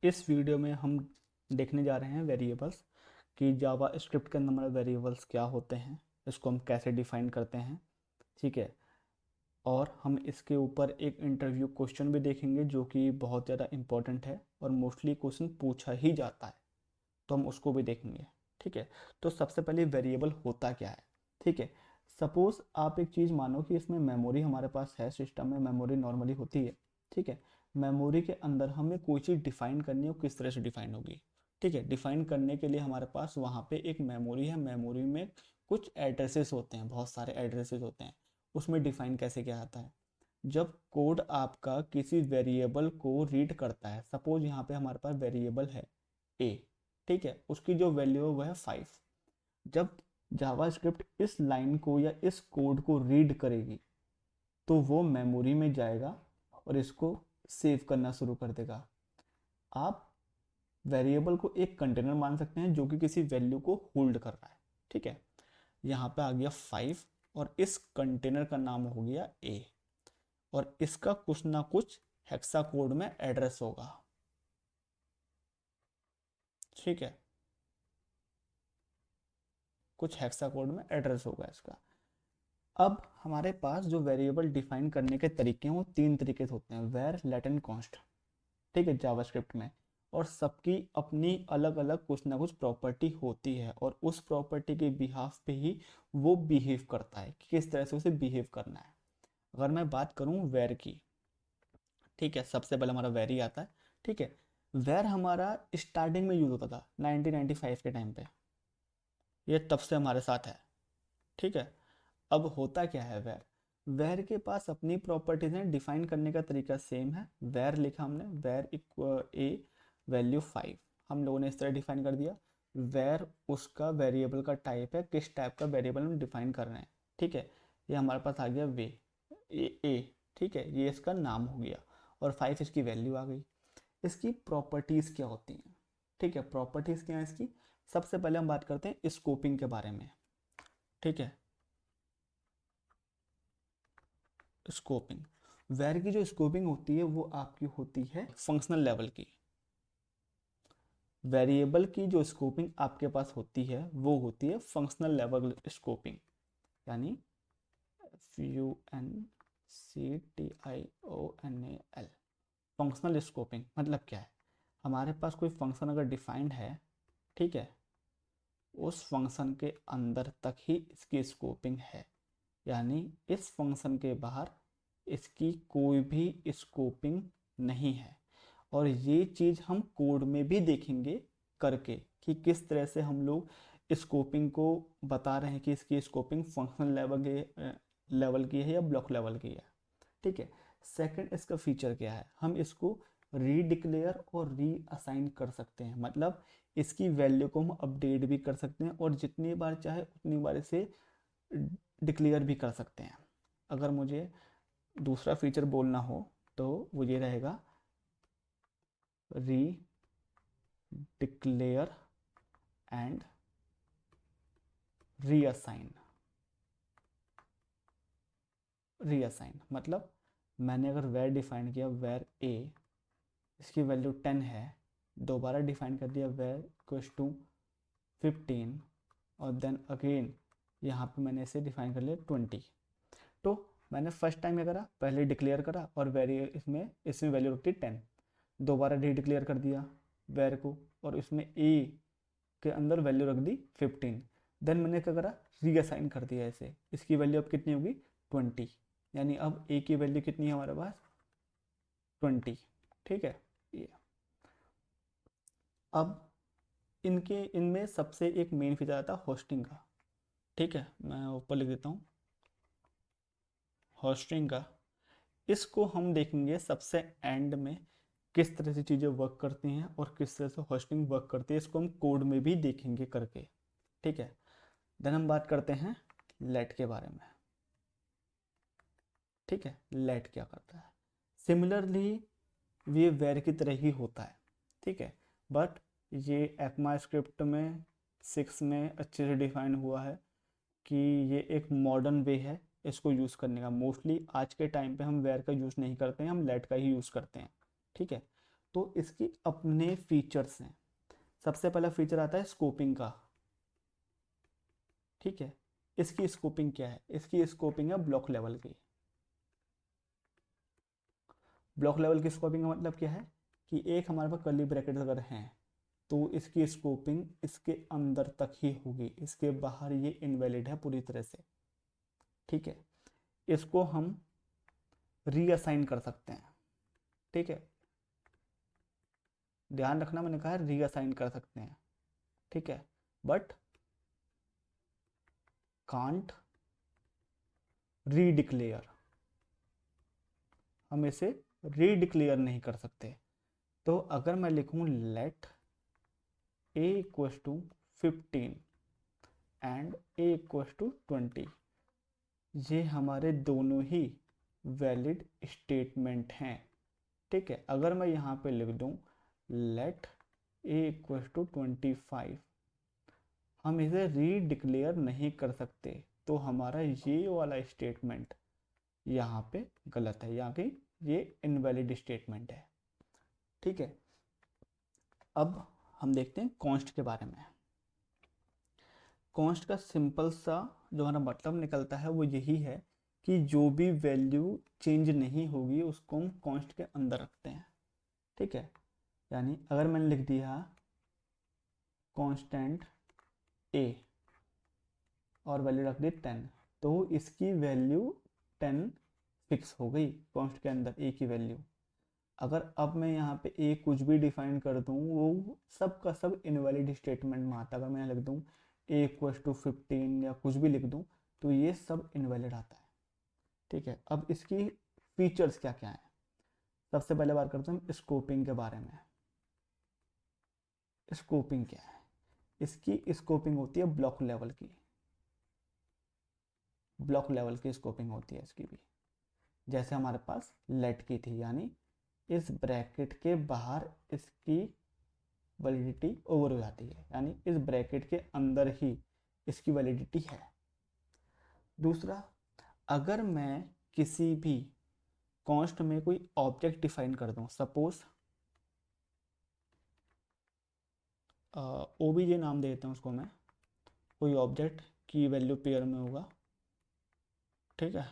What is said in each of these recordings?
इस वीडियो में हम देखने जा रहे हैं वेरिएबल्स कि जावा स्क्रिप्ट के अंदर हमारे वेरिएबल्स क्या होते हैं, इसको हम कैसे डिफाइन करते हैं। ठीक है। और हम इसके ऊपर एक इंटरव्यू क्वेश्चन भी देखेंगे जो कि बहुत ज़्यादा इम्पोर्टेंट है और मोस्टली क्वेश्चन पूछा ही जाता है, तो हम उसको भी देखेंगे। ठीक है। तो सबसे पहले वेरिएबल होता क्या है। ठीक है। सपोज आप एक चीज़ मानो कि इसमें मेमोरी हमारे पास है, सिस्टम में मेमोरी नॉर्मली होती है। ठीक है। मेमोरी के अंदर हमें कोई चीज़ डिफाइन करनी है, वो किस तरह से डिफाइन होगी। ठीक है। डिफाइन करने के लिए हमारे पास वहाँ पे एक मेमोरी है, मेमोरी में कुछ एड्रेसेस होते हैं, बहुत सारे एड्रेसेस होते हैं। उसमें डिफाइन कैसे क्या आता है, जब कोड आपका किसी वेरिएबल को रीड करता है। सपोज यहाँ पे हमारे पास वेरिएबल है ए। ठीक है। उसकी जो वैल्यू है वो है 5। जब जावास्क्रिप्ट इस लाइन को या इस कोड को रीड करेगी तो वो मेमोरी में जाएगा और इसको सेव करना शुरू कर देगा। आप वेरिएबल को एक कंटेनर मान सकते हैं जो कि किसी वैल्यू को होल्ड कर रहा है। ठीक है। यहाँ पे आ गया 5 और इस कंटेनर का नाम हो गया ए, और इसका कुछ ना कुछ हेक्सा कोड में एड्रेस होगा। ठीक है। कुछ हेक्सा कोड में एड्रेस होगा इसका। अब हमारे पास जो वेरिएबल डिफाइन करने के तरीके हैं वो 3 तरीके से होते हैं, वेर, लेट एंड कॉन्स्ट। ठीक है, जावास्क्रिप्ट में। और सबकी अपनी अलग अलग कुछ ना कुछ प्रॉपर्टी होती है और उस प्रॉपर्टी के बिहाफ पे ही वो बिहेव करता है कि किस तरह से उसे बिहेव करना है। अगर मैं बात करूं वेर की, ठीक है, सबसे पहले हमारा वेर ही आता है। ठीक है। वेर हमारा स्टार्टिंग में यूज होता था 1995 के टाइम पे, ये तब से हमारे साथ है। ठीक है। अब होता क्या है वेर, वेर के पास अपनी प्रॉपर्टीज हैं, डिफाइन करने का तरीका सेम है। वेर लिखा हमने, वेर ए वैल्यू 5, हम लोगों ने इस तरह डिफाइन कर दिया। वेर उसका वेरिएबल का टाइप है, किस टाइप का वेरिएबल हम डिफाइन कर रहे हैं। ठीक है। ये हमारे पास आ गया वे ए। ठीक है, ये इसका नाम हो गया और 5 इसकी वैल्यू आ गई। इसकी प्रॉपर्टीज़ क्या होती हैं। ठीक है, प्रॉपर्टीज़ क्या है इसकी। सबसे पहले हम बात करते हैं स्कोपिंग के बारे में। ठीक है। स्कोपिंग, वेर की जो स्कोपिंग होती है वो आपकी होती है फंक्शनल लेवल की। वेरिएबल की जो स्कोपिंग आपके पास होती है वो होती है फंक्शनल लेवल स्कोपिंग, यानी FUNCTIONAL। फंक्शनल स्कोपिंग मतलब क्या है, हमारे पास कोई फंक्शन अगर डिफाइंड है, ठीक है, उस फंक्शन के अंदर तक ही इसकी स्कोपिंग है, यानी इस फंक्शन के बाहर इसकी कोई भी स्कोपिंग नहीं है। और ये चीज़ हम कोड में भी देखेंगे करके कि किस तरह से हम लोग स्कोपिंग को बता रहे हैं कि इसकी स्कोपिंग फंक्शनल लेवल की है या ब्लॉक लेवल की है। ठीक है। सेकंड इसका फीचर क्या है, हम इसको रीडिक्लेयर और री असाइन कर सकते हैं, मतलब इसकी वैल्यू को हम अपडेट भी कर सकते हैं और जितनी बार चाहे उतनी बार इसे डिक्लेयर भी कर सकते हैं। अगर मुझे दूसरा फीचर बोलना हो तो वो ये रहेगा, री डिक्लेयर एंड रीअसाइन। रीअसाइन मतलब मैंने अगर वेर डिफाइन किया वेर ए, इसकी वैल्यू 10 है, दोबारा डिफाइन कर दिया वेर इक्वल्स टू 15, और देन अगेन यहाँ पे मैंने इसे डिफाइन कर लिया 20। तो मैंने फर्स्ट टाइम क्या करा, पहले डिक्लेयर करा और वेरी इसमें इसमें वैल्यू रखती 10, दोबारा री डिक्लेयर कर दिया वेर को और इसमें ए के अंदर वैल्यू रख दी 15। देन मैंने क्या करा, रीअसाइन कर दिया इसे, इसकी वैल्यू अब कितनी होगी 20, यानी अब ए की वैल्यू कितनी है हमारे पास 20। ठीक है। ये अब इनके इनमें सबसे एक मेन फीचर आता है होस्टिंग का। ठीक है, मैं ऊपर लिख देता हूँ होस्टिंग का। इसको हम देखेंगे सबसे एंड में किस तरह से चीज़ें वर्क करती हैं और किस तरह से होस्टिंग वर्क करती है, इसको हम कोड में भी देखेंगे करके। ठीक है। देन हम बात करते हैं लेट के बारे में। ठीक है, लेट क्या करता है, सिमिलरली ये वेर की तरह ही होता है। ठीक है। बट ये एक्मा स्क्रिप्ट में 6 में अच्छे से डिफाइन हुआ है कि ये एक मॉडर्न वे है इसको यूज़ करने का। मोस्टली आज के टाइम पे हम वेर का यूज़ नहीं करते हैं, हम लेट का ही यूज़ करते हैं। ठीक है। तो इसकी अपने फीचर्स हैं। सबसे पहला फीचर आता है स्कोपिंग का, ठीक है। इसकी स्कोपिंग क्या है? इसकी स्कोपिंग है ब्लॉक लेवल की। ब्लॉक लेवल की स्कोपिंग का मतलब क्या है कि एक हमारे पास कर्ली ब्रैकेट अगर हैं तो इसकी स्कोपिंग इसके अंदर तक ही होगी, इसके बाहर ये इनवैलिड है पूरी तरह से, ठीक है। इसको हम रीअसाइन कर सकते हैं, ठीक है। ध्यान रखना, मैंने कहा है रीअसाइन कर सकते हैं, ठीक है, बट कांट रीडिक्लेयर, हम इसे रीडिक्लेयर नहीं कर सकते। तो अगर मैं लिखूं let a equals to 15 and a equals to 20, ये हमारे दोनों ही वैलिड स्टेटमेंट हैं, ठीक है। अगर मैं यहाँ पे लिख दूं लेट a इक्वल्स टू 25, हम इसे रीडिक्लेयर नहीं कर सकते, तो हमारा ये वाला स्टेटमेंट यहाँ पे गलत है, यहाँ की ये इनवैलिड स्टेटमेंट है, ठीक है। अब हम देखते हैं कॉन्स्ट के बारे में। कॉन्स्ट का सिंपल सा जो हमारा मतलब निकलता है वो यही है कि जो भी वैल्यू चेंज नहीं होगी उसको हम कॉन्स्ट के अंदर रखते हैं, ठीक है। यानी अगर मैंने लिख दिया कांस्टेंट a और वैल्यू रख दी 10, तो इसकी वैल्यू 10 फिक्स हो गई कॉन्स्ट के अंदर a की वैल्यू। अगर अब मैं यहाँ पे a कुछ भी डिफाइन कर दूँ वो सब का सब इनवैलिड स्टेटमेंट में आता है। अगर मैं लिख दूँ a इक्वल्स टू 15 या कुछ भी लिख दूँ तो ये सब इनवैलिड आता है, ठीक है। अब इसकी फीचर्स क्या क्या हैं, सबसे पहले बात करते हैं स्कोपिंग के बारे में। स्कोपिंग क्या है? इसकी स्कोपिंग होती है ब्लॉक लेवल की, ब्लॉक लेवल की स्कोपिंग होती है इसकी भी, जैसे हमारे पास लेट की थी, यानी इस ब्रैकेट के बाहर इसकी वैलिडिटी ओवर हो जाती है, यानी इस ब्रैकेट के अंदर ही इसकी वैलिडिटी है। दूसरा, अगर मैं किसी भी कॉन्स्ट में कोई ऑब्जेक्ट डिफाइन कर दूं, सपोज ओबीजे नाम दे देता हूँ उसको मैं, कोई ऑब्जेक्ट की वैल्यू पेयर में होगा, ठीक है,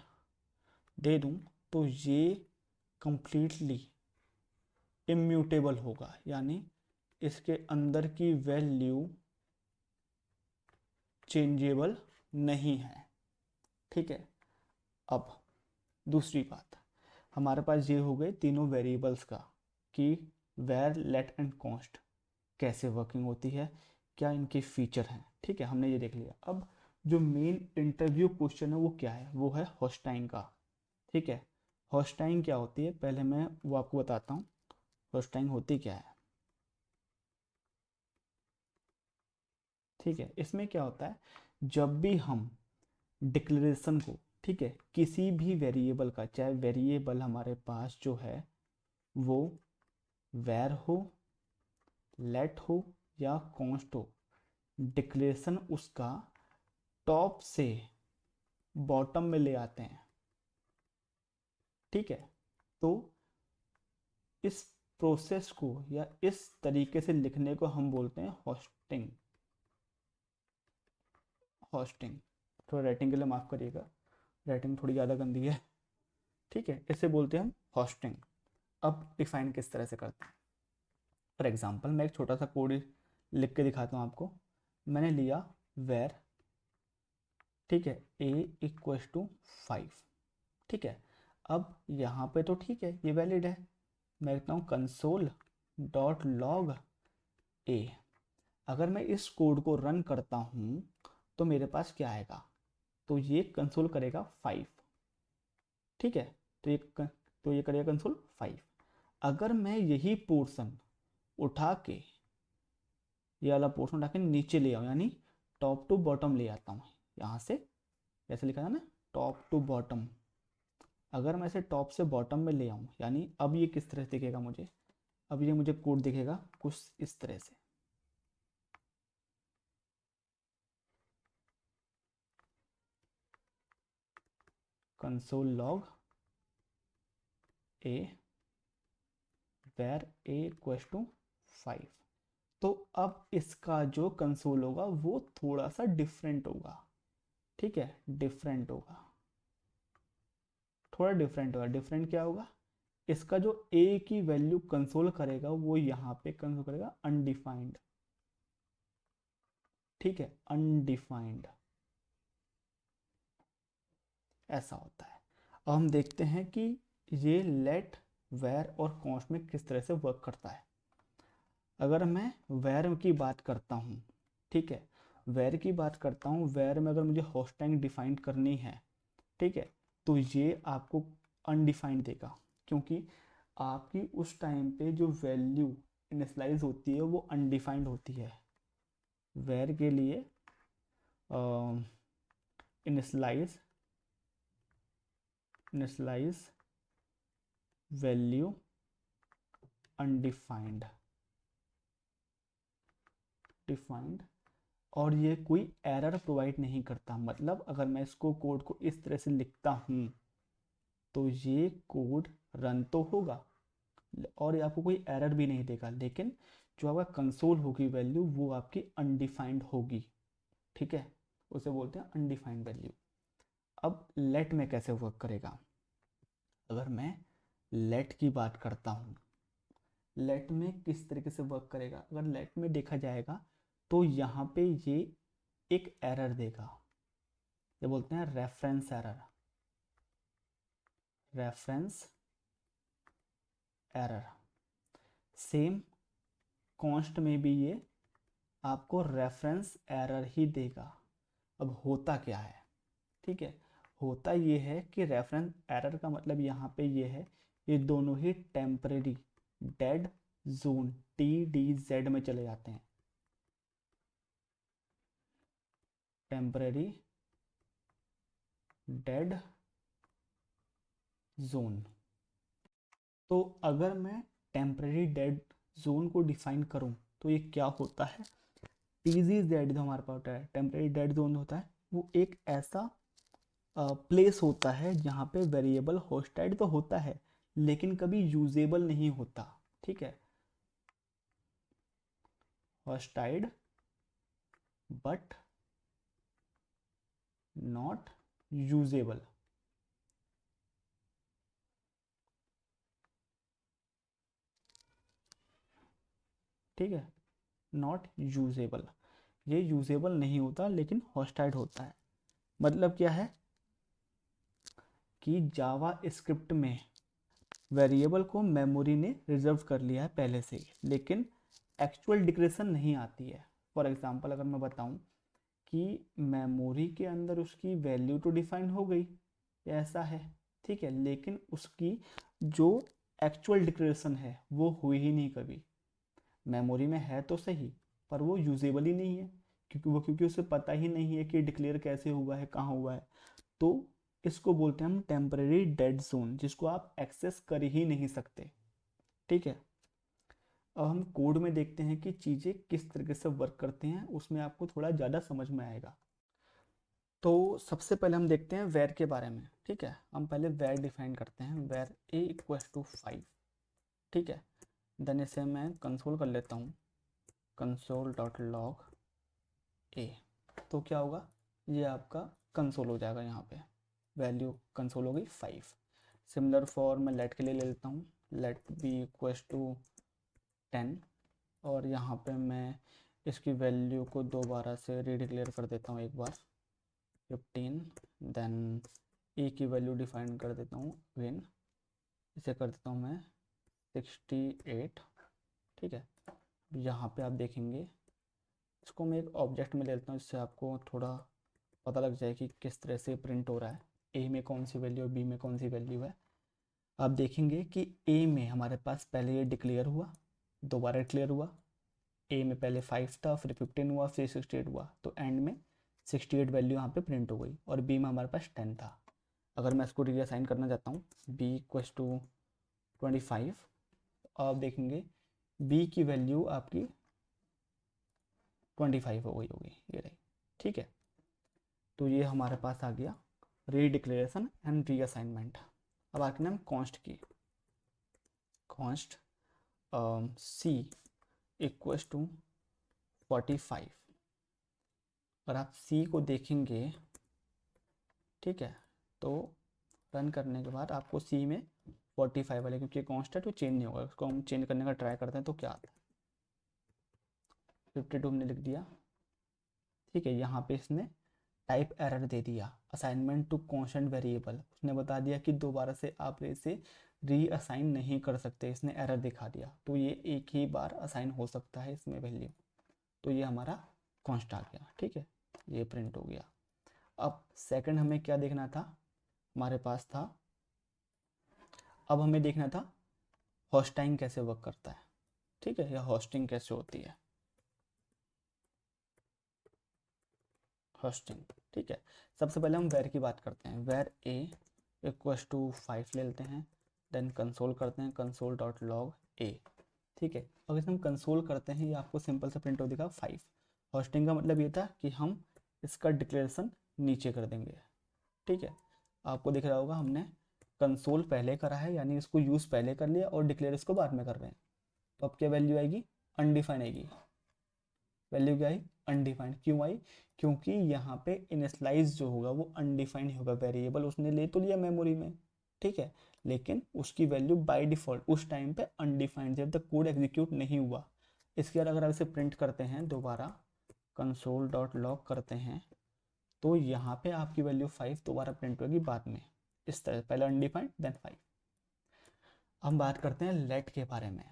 दे दूं, तो ये कंप्लीटली इम्यूटेबल होगा, यानी इसके अंदर की वैल्यू चेंजेबल नहीं है, ठीक है। अब दूसरी बात, हमारे पास ये हो गए तीनों वेरिएबल्स का कि वेर लेट एंड कॉन्स्ट कैसे वर्किंग होती है, क्या इनके फीचर हैं, ठीक है, हमने ये देख लिया। अब जो मेन इंटरव्यू क्वेश्चन है वो क्या है, वो है होस्टाइम का, ठीक है। होस्टाइम क्या होती है पहले मैं वो आपको बताता हूँ। होस्टाइम होती क्या है, ठीक है। इसमें क्या होता है, जब भी हम डिक्लेरेशन को, ठीक है, किसी भी वेरिएबल का, चाहे वेरिएबल हमारे पास जो है वो वैर हो, लेट हो या कॉन्स्ट हो, डिक्लेरेशन उसका टॉप से बॉटम में ले आते हैं, ठीक है। तो इस प्रोसेस को या इस तरीके से लिखने को हम बोलते हैं होस्टिंग। होस्टिंग, थोड़ा राइटिंग के लिए माफ़ करिएगा, राइटिंग थोड़ी ज़्यादा गंदी है, ठीक है, इसे बोलते हैं हम होस्टिंग। अब डिफाइन किस तरह से करते हैं, फॉर एग्जांपल मैं एक छोटा सा कोड लिख के दिखाता हूँ आपको। मैंने लिया वेर, ठीक है, a इक्वल्स टू 5, ठीक है। अब यहाँ पे तो ठीक है, ये वैलिड है, मैं लिखता हूँ कंसोल डॉट लॉग a। अगर मैं इस कोड को रन करता हूँ तो मेरे पास क्या आएगा, तो ये कंसोल करेगा 5, ठीक है। तो ये करेगा कंसोल 5। अगर मैं यही पोर्शन उठा के, ये वाला पोर्शन उठा के नीचे ले आऊँ, यानी टॉप टू बॉटम ले आता हूँ यहाँ से, जैसे लिखा था ना टॉप टू बॉटम, अगर मैं इसे टॉप से बॉटम में ले आऊँ, यानी अब ये किस तरह से दिखेगा मुझे, अब ये मुझे कोड दिखेगा कुछ इस तरह से, console log A where a equals to 5। तो अब इसका जो कंसोल होगा वो थोड़ा सा डिफरेंट होगा, ठीक है, डिफरेंट होगा, थोड़ा डिफरेंट होगा। डिफरेंट क्या होगा, इसका जो a की वैल्यू कंसोल करेगा वो यहाँ पे कंसोल करेगा अनडिफाइंड, ठीक है, अनडिफाइंड, ऐसा होता है। अब हम देखते हैं कि ये लेट, वेर और कॉन्स्ट में किस तरह से वर्क करता है। अगर मैं वेर की बात करता हूँ, ठीक है, वेर की बात करता हूँ, वेर में अगर मुझे होस्ट टाइम डिफाइन करनी है, ठीक है, तो ये आपको अनडिफाइंड देगा, क्योंकि आपकी उस टाइम पे जो वैल्यू इनिशलाइज होती है वो अनडिफाइंड होती है। वेर के लिए इनिशलाइज वैल्यू अनडिफाइंड, डिफाइंड, और ये कोई एरर प्रोवाइड नहीं करता। मतलब अगर मैं इसको कोड को इस तरह से लिखता हूँ तो ये कोड रन तो होगा और ये आपको कोई एरर भी नहीं देगा, लेकिन जो आपका कंसोल होगी वैल्यू वो आपकी अनडिफाइंड होगी, ठीक है, उसे बोलते हैं अनडिफाइंड वैल्यू। अब लेट में कैसे वर्क करेगा, अगर मैं लेट की बात करता हूँ, लेट में किस तरीके से वर्क करेगा, अगर लेट में देखा जाएगा तो यहाँ पे ये एक एरर देगा, ये बोलते हैं reference error, reference error. Same const में भी ये आपको रेफरेंस एरर ही देगा। अब होता क्या है, ठीक है, होता ये है कि रेफरेंस एरर का मतलब यहाँ पे ये है, ये दोनों ही टेम्परेरी डेड जोन TDZ में चले जाते हैं, टेम्परेरी डेड जोन। तो अगर मैं टेम्परेरी डेड जोन को डिफाइन करूं तो ये क्या होता है, TDZ जो हमारे पास होता है टेम्परेरी डेड जोन होता है, वो एक ऐसा प्लेस होता है जहाँ पे वेरिएबल होस्टाइड तो होता है लेकिन कभी यूजेबल नहीं होता, ठीक है, होस्टाइड बट नॉट यूजेबल, ठीक है, नॉट यूजेबल, ये यूजेबल नहीं होता लेकिन होस्टाइड होता है। मतलब क्या है कि जावा स्क्रिप्ट में वेरिएबल को मेमोरी ने रिजर्व कर लिया है पहले से ही, लेकिन एक्चुअल डिक्लेरेशन नहीं आती है। फॉर एग्जांपल अगर मैं बताऊं कि मेमोरी के अंदर उसकी वैल्यू तो डिफाइन हो गई, ऐसा है, ठीक है, लेकिन उसकी जो एक्चुअल डिक्लेरेशन है वो हुई ही नहीं कभी। मेमोरी में है तो सही पर वो यूजेबल ही नहीं है, क्योंकि उसे पता ही नहीं है कि डिक्लेयर कैसे हुआ है, कहाँ हुआ है। तो इसको बोलते हैं हम टेम्परेरी डेड जोन, जिसको आप एक्सेस कर ही नहीं सकते, ठीक है। अब हम कोड में देखते हैं कि चीज़ें किस तरीके से वर्क करती हैं, उसमें आपको थोड़ा ज़्यादा समझ में आएगा। तो सबसे पहले हम देखते हैं वेर के बारे में, ठीक है, हम पहले वेर डिफाइन करते हैं, वेर a इक्वल्स टू 5, ठीक है। देन इसे मैं कंसोल कर लेता हूँ, कंसोल डॉट लॉग ए। तो क्या होगा, ये आपका कंसोल हो जाएगा, यहाँ पे वैल्यू कंसोल हो गई 5। सिमिलर फॉर मैं लेट के लिए ले लेता हूँ, लेट बी इक्वल्स टू 10, और यहाँ पे मैं इसकी वैल्यू को दोबारा से रीडिक्लेयर कर देता हूँ एक बार 15। देन ए की वैल्यू डिफाइन कर देता हूँ अगेन, इसे कर देता हूँ मैं 68, ठीक है। यहाँ पे आप देखेंगे, इसको मैं एक ऑब्जेक्ट में ले लेता हूँ, इससे आपको थोड़ा पता लग जाए कि किस तरह से प्रिंट हो रहा है, ए में कौन सी वैल्यू है, बी में कौन सी वैल्यू है। आप देखेंगे कि ए में हमारे पास पहले ये डिक्लेयर हुआ, दोबारा डिक्लेयर हुआ, ए में पहले 5 था, फिर 15 हुआ, फिर 68 हुआ, तो एंड में 68 वैल्यू यहाँ पे प्रिंट हो गई, और बी में हमारे पास 10 था। अगर मैं इसको रीअसाइन करना चाहता हूँ, बी इक्वल्स टू 25, आप देखेंगे बी की वैल्यू आपकी 25 हो गई होगी, ये रही, ठीक है। तो ये हमारे पास आ गया रीडिक्लेरेशन एंड रीअसाइनमेंट। अब आगे नाम कॉन्स्ट की, कॉन्स्ट सी इक्वल्स टू 45। और आप सी को देखेंगे, ठीक है, तो रन करने के बाद आपको सी में 45 वाले, क्योंकि कॉन्स्टेंट वो चेंज नहीं होगा, उसको हम चेंज करने का ट्राई करते हैं तो क्या आता है, 52 हमने लिख दिया। ठीक है, यहाँ पे इसने टाइप एरर दे दिया, असाइनमेंट टू कॉन्स्टेंट वेरिएबल, उसने बता दिया कि दोबारा से आप इसे रीअसाइन नहीं कर सकते, इसने एरर दिखा दिया। तो ये एक ही बार असाइन हो सकता है इसमें वैल्यू, तो ये हमारा कॉन्स्ट आ गया। ठीक है, ये प्रिंट हो गया। अब सेकंड हमें क्या देखना था, हमारे पास था, अब हमें देखना था होस्टिंग कैसे वर्क करता है। ठीक है, या होस्टिंग कैसे होती है, होस्टिंग। ठीक है, सबसे पहले हम वेर की बात करते हैं। वेर ए इक्वल्स टू 5 ले लेते हैं, देन कंसोल करते हैं, कंसोल डॉट लॉग ए। ठीक है, अगर हम कंसोल करते हैं, ये आपको सिंपल सा प्रिंट हो देगा 5। होस्टिंग का मतलब ये था कि हम इसका डिक्लेरेशन नीचे कर देंगे। ठीक है, आपको दिख रहा होगा हमने कंसोल पहले करा है, यानी इसको यूज़ पहले कर लिया और डिक्लेयर इसको बाद में कर रहे हैं। तो अब क्या वैल्यू आएगी, अनडिफाइंड आएगी। वैल्यू क्या आई, अनडिफाइंड। क्यों आई, क्योंकि यहाँ पे इनिशियलाइज जो होगा वो अनडिफाइंड होगा, वेरिएबल उसने ले तो लिया मेमोरी में, ठीक है, लेकिन उसकी वैल्यू बाय डिफ़ॉल्ट उस टाइम पे अनडिफाइंड, जब तक कोड एग्जीक्यूट नहीं हुआ। इसके बाद अगर आप इसे प्रिंट करते हैं दोबारा, कंसोल डॉट लॉग करते हैं, तो यहाँ पे आपकी वैल्यू 5 दोबारा प्रिंट होगी बाद में, इस तरह, पहले अनडिफाइंड देन 5। हम बात करते हैं लेट के बारे में।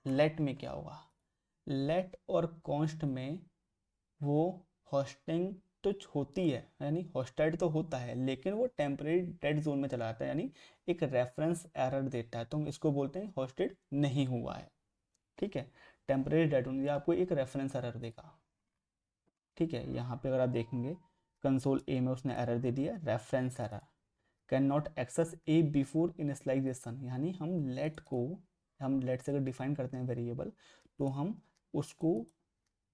लेट में क्या होगा, लेट और कॉन्स्ट में वो होस्टिंग तो होती है, यानी होस्टेड तो होता है, लेकिन वो टेम्परेरी डेड जोन में चला जाता है, यानी एक रेफरेंस एरर देता है, तो हम इसको बोलते हैं होस्टेड नहीं हुआ है। ठीक है, टेम्परेरी डेड जोन, ये आपको एक रेफरेंस एरर देगा। ठीक है, यहाँ पे अगर आप देखेंगे कंसोल ए में उसने एरर दे दिया, reference error, can not access a before initialization, यानी हम लेट से अगर डिफाइन करते हैं वेरिएबल, तो हम उसको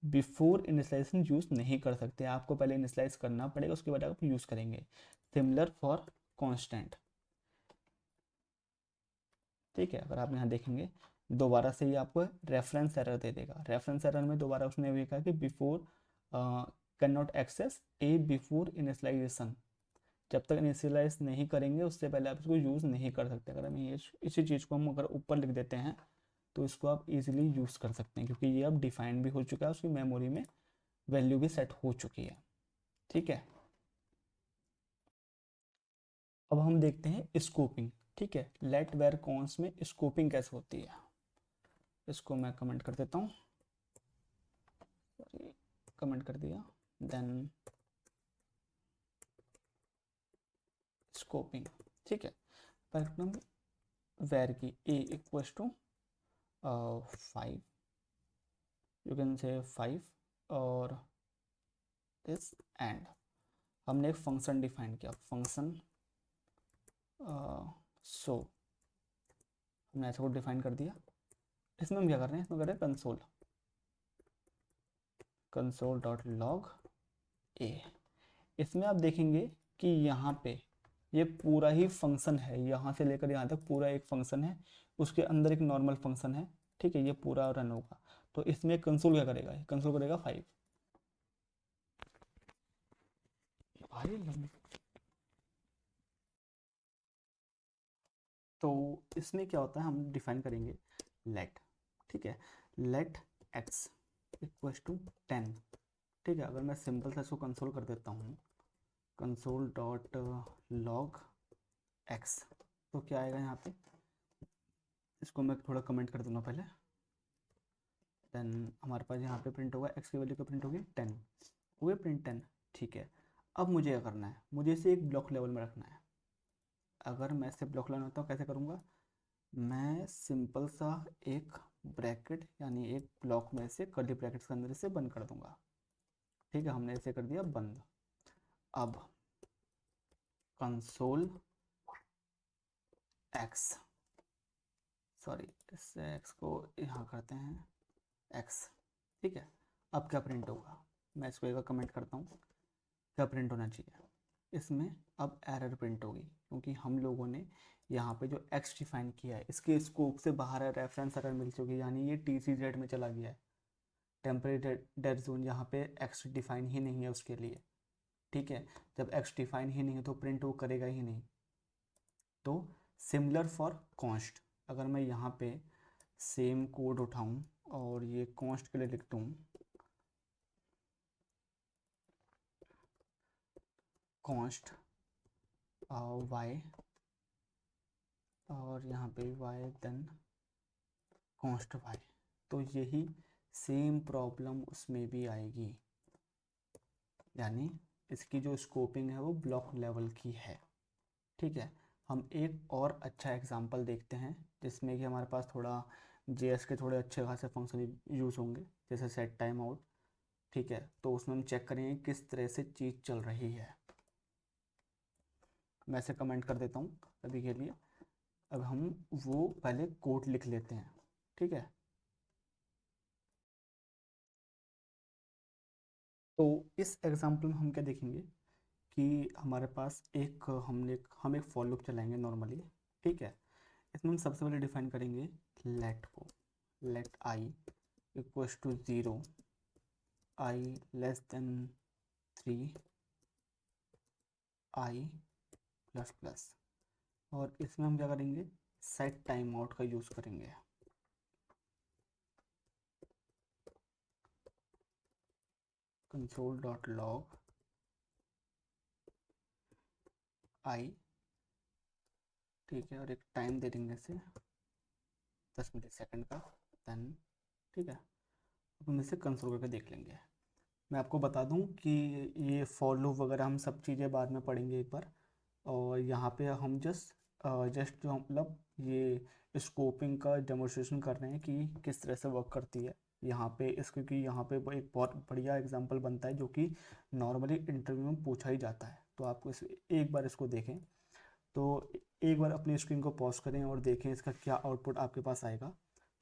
बिफोर इनिशियलाइजेशन यूज़ नहीं कर सकते, आपको पहले इनिशियलाइज करना पड़ेगा, उसके बाद आप यूज़ करेंगे। Similar for constant. ठीक है, अगर आप यहाँ देखेंगे दोबारा से ये आपको रेफरेंस एरर दे देगा। रेफरेंस एरर में दोबारा उसने ये कहा कि before can not access a before initialization, जब तक इनिशियलाइज नहीं करेंगे उससे पहले आप इसको यूज़ नहीं कर सकते। अगर हम ये इसी चीज़ को हम अगर ऊपर लिख देते हैं तो इसको आप इजीली यूज़ कर सकते हैं, क्योंकि ये अब डिफाइन भी हो चुका है, उसकी मेमोरी में वैल्यू भी सेट हो चुकी है। ठीक है, अब हम देखते हैं स्कोपिंग। ठीक है, लेट वेर कॉन्स में स्कोपिंग कैसे होती है, इसको मैं कमेंट कर देता हूँ, सॉरी कमेंट कर दिया, देन स्कोपिंग। ठीक है, पर वेर की a equals to 5, you can say 5, और दिस एंड, हमने एक फंक्शन डिफाइन किया, फंक्शन सो हमने ऐसा को डिफाइन कर दिया। इसमें हम क्या कर रहे हैं, इसमें कर रहे हैं कंसोल, कंसोल डॉट लॉग ए। इसमें आप देखेंगे कि यहाँ पे ये पूरा ही फंक्शन है, यहाँ से लेकर यहाँ तक पूरा एक फंक्शन है, उसके अंदर एक नॉर्मल फंक्शन है। ठीक है, ये पूरा रन होगा, तो इसमें कंसोल क्या करेगा, कंसोल करेगा 5। तो इसमें क्या होता है, हम डिफाइन करेंगे लेट। ठीक है, लेट एक्स इक्वल्स टू 10। ठीक है, अगर मैं सिंपल सा इसको कंसोल कर देता हूँ, कंसोल डॉट लॉग एक्स, तो क्या आएगा यहाँ पे, इसको मैं थोड़ा कमेंट कर दूंगा पहले, देन हमारे पास यहाँ पे प्रिंट होगा, एक्स की वैल्यू का प्रिंट होगी 10, हो गया प्रिंट 10। ठीक है, अब मुझे क्या करना है, मुझे इसे एक ब्लॉक लेवल में रखना है। अगर मैं इसे ब्लॉक लेवल में होता हूँ, कैसे करूँगा, मैं सिंपल सा एक ब्रैकेट, यानी एक ब्लॉक में से कर्ली ब्रैकेट्स के अंदर इसे बंद कर दूंगा। ठीक है, हमने इसे कर दिया बंद। अब कंसोल एक्स, सॉरी इस एक्स को यहाँ करते हैं एक्स। ठीक है, अब क्या प्रिंट होगा, मैं इसको एक कमेंट करता हूँ, क्या प्रिंट होना चाहिए, इसमें अब एरर प्रिंट होगी, क्योंकि हम लोगों ने यहाँ पे जो एक्स डिफाइन किया है इसके स्कोप से बाहर है, रेफरेंस एरर मिल चुकी है, यानी ये TCZ में चला गया है, टेम्परेरी डेड जोन, यहाँ पे एक्स डिफाइन ही नहीं है उसके लिए। ठीक है, जब एक्स डिफाइन ही नहीं है तो प्रिंट वो करेगा ही नहीं। तो सिमिलर फॉर कॉन्स्ट, अगर मैं यहाँ पे सेम कोड उठाऊं और ये कॉन्स्ट के लिए लिख दूँ, कॉन्स्ट वाई, और यहाँ पे वाई देन कॉन्स्ट वाई, तो यही सेम प्रॉब्लम उसमें भी आएगी, यानी इसकी जो स्कोपिंग है वो ब्लॉक लेवल की है। ठीक है, हम एक और अच्छा एग्जांपल देखते हैं जिसमें कि हमारे पास थोड़ा JS के थोड़े अच्छे खासे फंक्शन यूज़ होंगे, जैसे सेट टाइम आउट। ठीक है, तो उसमें हम चेक करेंगे किस तरह से चीज़ चल रही है। मैं इसे कमेंट कर देता हूँ अभी के लिए। अब हम वो पहले कोड लिख लेते हैं। ठीक है, तो इस एग्जांपल में हम क्या देखेंगे कि हमारे पास हम एक फॉर लूप चलाएंगे नॉर्मली। ठीक है, इसमें हम सबसे पहले डिफाइन करेंगे लेट को, let i equals to 0, i less than 3, i plus plus, और इसमें हम क्या करेंगे, सेट टाइम आउट का यूज़ करेंगे। कंसोल डॉट लॉग आई, ठीक है, और एक टाइम दे देंगे इसे 10 मिली सेकेंड का, देन ठीक है, अब हम इसे कंसोल करके देख लेंगे। मैं आपको बता दूं कि ये फॉर लूप वगैरह हम सब चीज़ें बाद में पढ़ेंगे एक बार, और यहाँ पे हम जस्ट जो मतलब ये स्कोपिंग का डेमोन्स्ट्रेशन कर रहे हैं कि किस तरह से वर्क करती है यहाँ पे इसको, कि यहाँ पे एक बहुत बढ़िया एग्जांपल बनता है जो कि नॉर्मली इंटरव्यू में पूछा ही जाता है। तो आपको एक बार इसको देखें, तो एक बार अपनी स्क्रीन को पॉज करें और देखें इसका क्या आउटपुट आपके पास आएगा।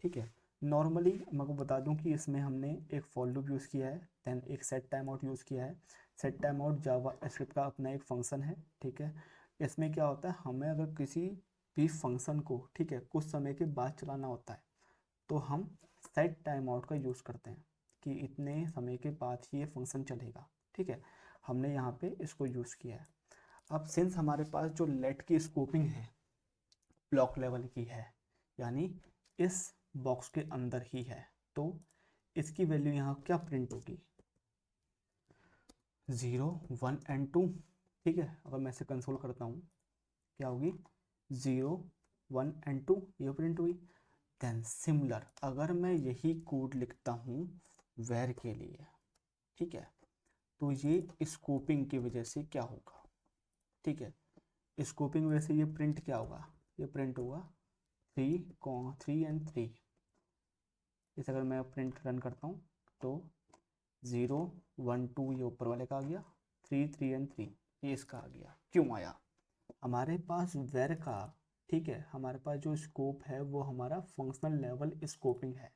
ठीक है, नॉर्मली मैं आपको बता दूं कि इसमें हमने एक फॉर लूप यूज़ किया है, देन एक सेट टाइम आउट यूज़ किया है। सेट टाइम आउट जावा स्क्रिप्ट का अपना एक फंक्शन है। ठीक है, इसमें क्या होता है, हमें अगर किसी भी फंक्शन को, ठीक है, कुछ समय के बाद चलाना होता है तो हम सेट टाइम आउट का यूज़ करते हैं कि इतने समय के बाद ही ये फंक्शन चलेगा। ठीक है, हमने यहाँ पे इसको यूज़ किया है। अब सिंस हमारे पास जो लेट की स्कोपिंग है ब्लॉक लेवल की है, यानी इस बॉक्स के अंदर ही है, तो इसकी वैल्यू यहाँ क्या प्रिंट होगी, 0 1 एंड 2। ठीक है, अगर मैं इसे कंसोल करता हूँ क्या होगी, 0 1 एंड 2, ये प्रिंट हुई। देन सिमिलर अगर मैं यही कोड लिखता हूँ वेर के लिए, ठीक है, तो ये स्कोपिंग की वजह से क्या होगा, ठीक है, स्कोपिंग वजह से ये प्रिंट क्या होगा, ये प्रिंट होगा 3 एंड 3। इसे अगर मैं प्रिंट रन करता हूँ तो 0 1 2 ये ऊपर वाले का आ गया, 3 एंड 3 ये इसका आ गया। क्यों आया, हमारे पास वेर का, ठीक है, हमारे पास जो स्कोप है वो हमारा फंक्शनल लेवल स्कोपिंग है,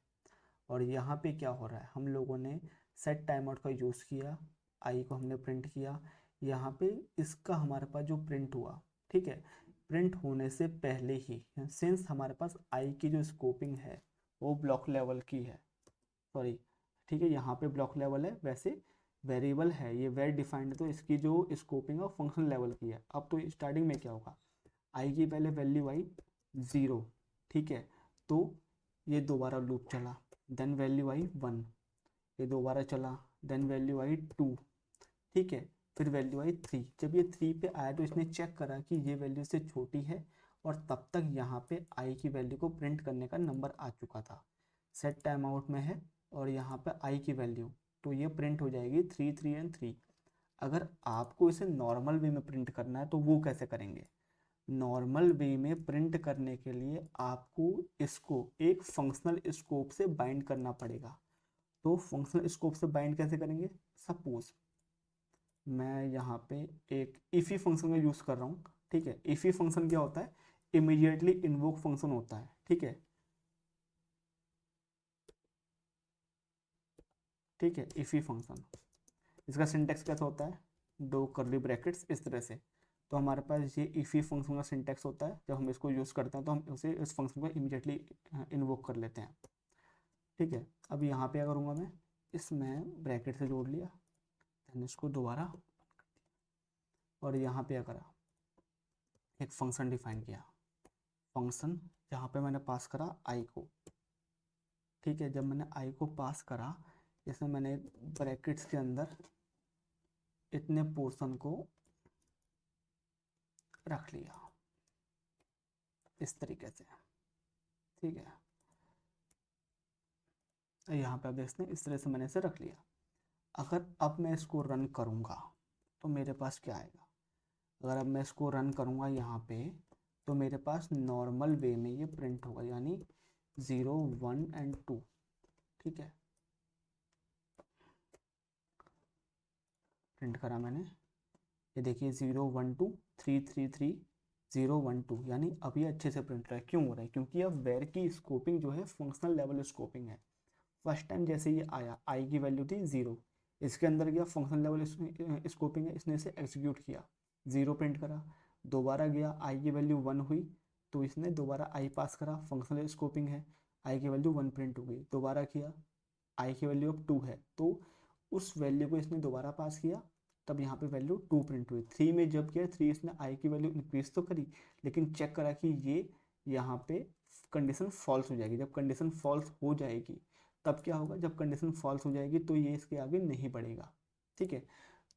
और यहाँ पे क्या हो रहा है, हम लोगों ने सेट टाइम आउट का यूज़ किया, आई को हमने प्रिंट किया, यहाँ पे इसका हमारे पास जो प्रिंट हुआ, ठीक है, प्रिंट होने से पहले ही, सिंस हमारे पास आई की जो स्कोपिंग है वो ब्लॉक लेवल की है, सॉरी, ठीक है, यहाँ पे ब्लॉक लेवल है, वैसे वेरिएबल है ये वेर डिफाइंड है, तो इसकी जो स्कोपिंग है फंक्शनल लेवल की है। अब तो स्टार्टिंग में क्या होगा, आई की पहले वैल्यू आई 0, ठीक है, तो ये दोबारा लूप चला, देन वैल्यू आई 1, ये दोबारा चला, देन वैल्यू आई 2, ठीक है, फिर वैल्यू आई 3। जब ये 3 पे आया तो इसने चेक करा कि ये वैल्यू से छोटी है, और तब तक यहाँ पे आई की वैल्यू को प्रिंट करने का नंबर आ चुका था, सेट टाइम आउट में है, और यहाँ पे आई की वैल्यू, तो ये प्रिंट हो जाएगी 3 एंड 3। अगर आपको इसे नॉर्मल वे में प्रिंट करना है तो वो कैसे करेंगे, नॉर्मल वे में प्रिंट करने के लिए आपको इसको एक फंक्शनल स्कोप से बाइंड करना पड़ेगा। तो फंक्शनल स्कोप से बाइंड कैसे करेंगे, सपोज मैं यहाँ पे एक इफी फंक्शन का यूज़ कर रहा हूँ। ठीक है, इफी फंक्शन क्या होता है, इमीडिएटली इन्वोक फंक्शन होता है। ठीक है, ठीक है, इफी फंक्शन, इसका सिंटेक्स कैसा होता है, दो करली ब्रैकेट्स इस तरह से। तो हमारे पास ये इफ़ी फंक्शन का सिंटैक्स होता है, जब हम इसको यूज़ करते हैं तो हम उसे इस फंक्शन को इमीडिएटली इन्वोक कर लेते हैं। ठीक है, अब यहाँ पे क्या करूँगा मैं, इसमें ब्रैकेट से जोड़ लिया, देन इसको दोबारा, और यहाँ पे क्या करा, एक फंक्शन डिफाइन किया, फंक्शन जहाँ पे मैंने पास करा आई को। ठीक है, जब मैंने आई को पास करा, इसमें मैंने ब्रैकेट्स के अंदर इतने पोर्शन को रख लिया इस तरीके से। ठीक है, यहाँ पे आप देखते हैं इस तरह से मैंने इसे रख लिया। अगर अब मैं इसको रन करूँगा तो मेरे पास क्या आएगा, अगर अब मैं इसको रन करूँगा यहाँ पे, तो मेरे पास नॉर्मल वे में ये प्रिंट होगा, यानी 0 1 एंड 2। ठीक है, प्रिंट करा मैंने, ये देखिए 0 1 2 3 3 3 0 1 2, यानी अब ये अच्छे से प्रिंट रहा है। क्यों हो रहा है, क्योंकि अब वेर की स्कोपिंग जो है फंक्शनल लेवल स्कोपिंग है। फर्स्ट टाइम जैसे ये आया, आई की वैल्यू थी 0, इसके अंदर गया फंक्शनल लेवल स्कोपिंग है, इसने इसे एग्जीक्यूट किया, 0 प्रिंट करा। दोबारा गया, आई की वैल्यू 1 हुई, तो इसने दोबारा आई पास करा, फंक्शनल स्कोपिंग है, आई की वैल्यू 1 प्रिंट हो गई। दोबारा किया, आई की वैल्यू अब 2 है, तो उस वैल्यू को इसने दोबारा पास किया, तब यहाँ पे वैल्यू 2 प्रिंट हुई। 3 में जब किया, 3 इसने आई की वैल्यू इंक्रीज तो करी, लेकिन चेक करा कि ये यहाँ पे कंडीशन फॉल्स हो जाएगी। जब कंडीशन फॉल्स हो जाएगी तब क्या होगा, जब कंडीशन फॉल्स हो जाएगी तो ये इसके आगे नहीं बढ़ेगा। ठीक है,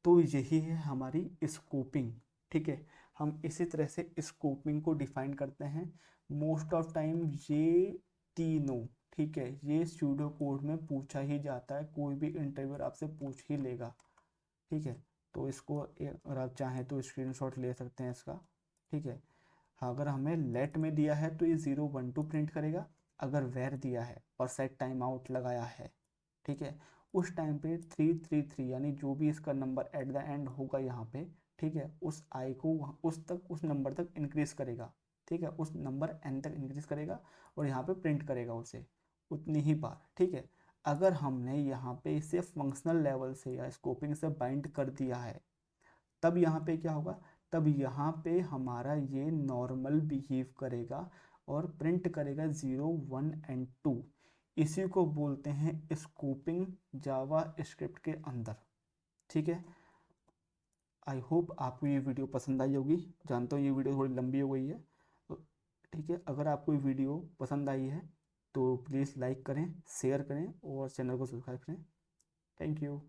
तो यही है हमारी स्कोपिंग। ठीक है, हम इसी तरह से स्कोपिंग को डिफाइन करते हैं। मोस्ट ऑफ टाइम ये तीनों, ठीक है, ये स्यूडो कोड में पूछा ही जाता है, कोई भी इंटरव्यूअर आपसे पूछ ही लेगा। ठीक है, तो इसको अगर आप चाहें तो स्क्रीनशॉट ले सकते हैं इसका। ठीक है, हाँ, अगर हमें लेट में दिया है तो ये 0 1 2 प्रिंट करेगा। अगर वेर दिया है और सेट टाइम आउट लगाया है, ठीक है, उस टाइम पे 3 3 3, यानी जो भी इसका नंबर एट द एंड होगा यहाँ पे, ठीक है, उस आई को उस नंबर तक इंक्रीज करेगा। ठीक है, उस नंबर एन तक इंक्रीज करेगा और यहाँ पे प्रिंट करेगा उसे उतनी ही बार। ठीक है, अगर हमने यहाँ पे इसे फंक्शनल लेवल से या स्कोपिंग से बाइंड कर दिया है, तब यहाँ पे क्या होगा, तब यहाँ पे हमारा ये नॉर्मल बिहेव करेगा और प्रिंट करेगा 0 1 एंड 2। इसी को बोलते हैं स्कोपिंग जावा स्क्रिप्ट के अंदर। ठीक है, आई होप आपको ये वीडियो पसंद आई होगी। जानता हूँ ये वीडियो थोड़ी लंबी हो गई है, तो ठीक है, अगर आपको ये वीडियो पसंद आई है तो प्लीज़ लाइक करें, शेयर करें और चैनल को सब्सक्राइब करें। Thank you.